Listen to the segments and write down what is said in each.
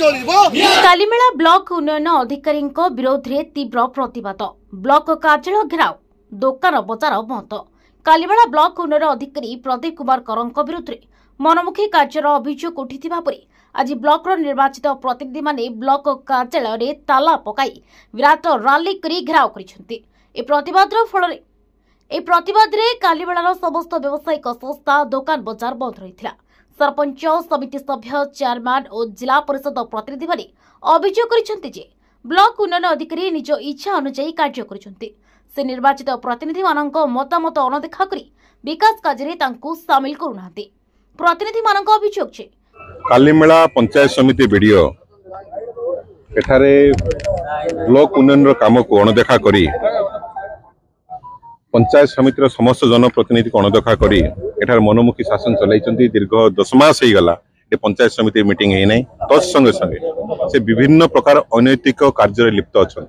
Kalimela block उन्नयन अधिकारी विरोध में तीव्र प्रतिवाद ब्लॉक कार्यालय घेराव दुकान बजार बंद कालीमेला ब्लॉक उन्नयन अधिकारी प्रदीप कुमार करंक विरुद्ध मनमुखी कार्यर अभियोग उठिथिबा परि आज ब्लॉक निर्वाचित प्रतिनिधि माने ब्लॉक कार्यालय रे ताला पकाई विराट रैली करी घेराव करिसेंती। ए प्रतिवाद रे कालीमेलार समस्त व्यावसायिक संस्था दुकान बजार बंद रहिथिला। सरपंच समिति सभ्य चेयरमैन और जिला परिषद प्रतिनिधि माने अभियोग करिसेंती जे ब्लॉक उन्नयन अधिकारी निज इच्छा अनुसार कार्य करिसेंती। से निर्वाचित प्रतिनिधि मानक मतामत अनदेखा करी विकास कार्य तांकु शामिल करुनाहांती। प्रतिनिधि मानक अभियोग जे कालीमेला पंचायत समिति वीडियो एठारे ब्लॉक उन्नयन काम को अणदेखा करी पंचायत समितिर समस्त जनप्रतिनिधि को अणदेखा करी एठार मनमुखी शासन चलाई दीर्घ 10 मास हो गला पंचायत समिति मीटिंग है नहीं तत्संगे संगे से विभिन्न प्रकार अनैतिक कार्य लिप्त अच्छा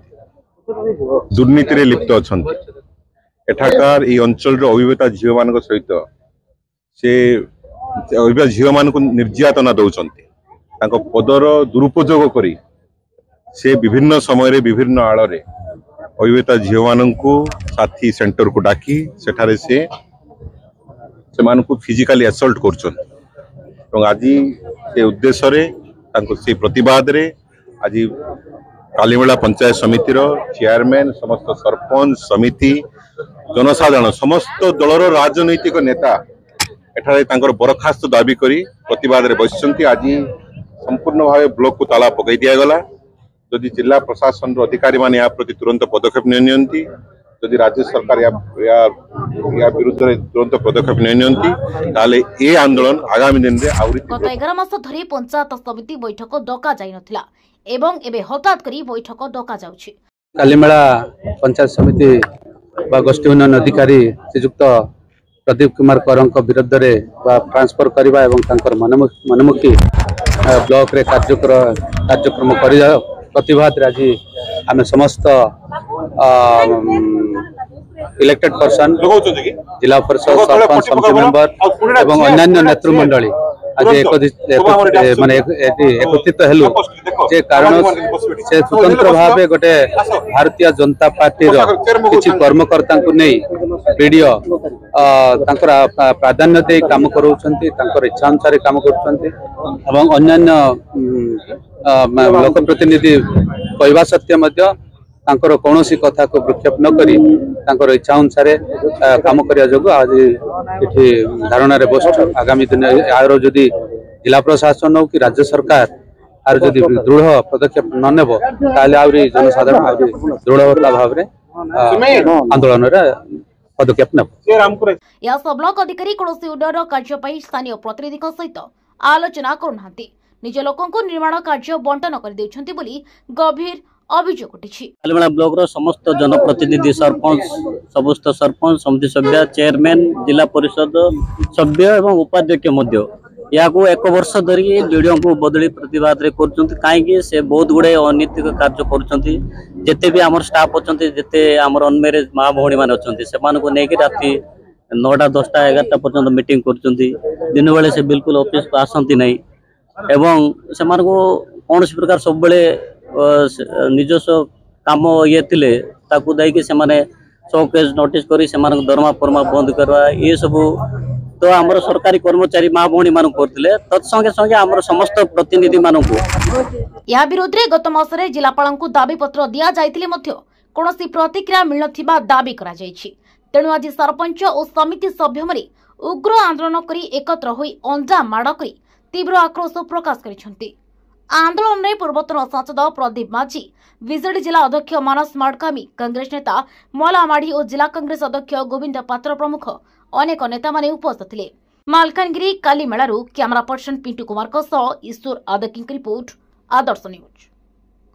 दुर्नीति लिप्त अच्छा एठाकार ये अंचल अभिवेता झील मान सहित से अभिवेता झील मान निर्यातना दौरान पदर दुरुपयोग करी से विभिन्न समय विभिन्न आड़ अभिवेता झील मान साथी सेंटर को डाकी सेठारे से फिजिकली असल्ट कर आज से उद्देश्य से प्रतिवाद रे आज कालीमेला पंचायत समितिर चेयरमैन समस्त सरपंच समिति जनसाधारण समस्त दलर राजनैतिक नेता एठारे तांकर बरखास्त दाबी करी प्रतिवाद रे बसिसंती। आज संपूर्ण भाव ब्लॉक को ताला पकई दिया गला। जदि जिला प्रशासन अधिकारी माने या प्रति तुरंत पदक्षेप नियंती जदि राज्य सरकार या विरुद्ध तुरंत पदक्षेप नियंती ए आंदोलन आगामी दिन रे गत 11 मास धरी पंचायत समिति बैठक डका जाई नथिला एवं एबे हठात करी बैठक डका जाउछि। कालीमेला पंचायत समिति बा गोष्ठी उन्नयन अधिकारी श्रीयुक्त प्रदीप कुमार करंक विरुद्ध रे बा ट्रांसफर करबा एवं तांकर मनमुखी ब्लॉक रे कार्यक्रम करिया प्रतिवाद रे आज आमे समस्त इलेक्टेड पर्सन जिला परिषद सरपंच समिति मेंबर एवं अन्य नेतृमंडली आज एकत्रित हेलु जे कारण से स्वतंत्र भाव गोटे भारतीय जनता पार्टी किसी कर्मकर्ता को नहीं वीडियो प्राधान्य दे काम करूछंती इच्छा अनुसार काम करूछंती अन्य लोक प्रतिनिधि कहवा सत्य कौन सी कथा को भ्रूक्षेप न करी इच्छा अनुसार काम करिया जोगु आज इठी धारणा रे बस आगामी दिन आरो जदि जिला प्रशासन हो कि राज्य सरकार आर जदि दृढ़ पदक्षेप न नेबो ताले आउरी जनसाधारण आउरी दृढ़ता भाव रे आंदोलन रे पदक्षेप नेबो। या सब ब्लॉक अधिकारी कोनोसी उन्नयन कार्य पई स्थानीय प्रतिनिधि सहित आलोचना करुनाहांती निज लोकंको निर्माण कार्य बंटन कर देउछंती बोली गंभीर अभियोग उठिछि। कालीमेला ब्लॉक रो समस्त जनप्रतिनिधि समस्त सरपंच समिति सभ्य चेयरमैन जिला परिषद सभ्य एवं उपाध्यक्ष मध्य या को 1 वर्ष धरी वीडियो को बदली प्रतिवाद रे करछंती काहे से बहुत गुडे अनैतिक कार्य करछंती जेते भी हमर स्टाफ अछंती जेते हमर अनमेरेज मां भौणी मान अछंती से मान को नै कि राती 9टा 10टा 11टा पर्यंत मीटिंग करछंती दिन बेले से बिल्कुल ऑफिस को आसंती नै एवं से मान को कौन प्रकार सब बेले निजस्व काम ये थिले ताकू दे कि से माने शोकेस नोटिस करी से मान दरमा परमा बंद करवा ये सब तो आमर सरकारी कर्मचारी मां भौणी मान करथिले तत्संगे संगे आमर समस्त प्रतिनिधि मान को या विरोध रे गत मासरे जिलापाल को दाबी पत्र दिया जायतिले मध्य कोनोसी प्रतिक्रिया मिलथिबा दाबी करा जायछि। तेणु आज सरपंच और समिति सभ्य माने उग्र आंदोलन करी एकत्र होई अंजा माड़ करी तीव्र आक्रोश प्रकाश करिसेंती। आंदोलन में पूर्वतन सांसद प्रदीप माझी विजेडी जिला अध्यक्ष मानस माडकामी कांग्रेस नेता मला माढ़ी और जिला कांग्रेस अध्यक्ष गोविंद पात्र प्रमुख अनेक नेता माने उपस्थित थिले। मालकानगिरी कालीमेलारू कैमरा पर्सन पिंटू कुमार ईश्वर आदकी रिपोर्ट आदर्श न्यूज।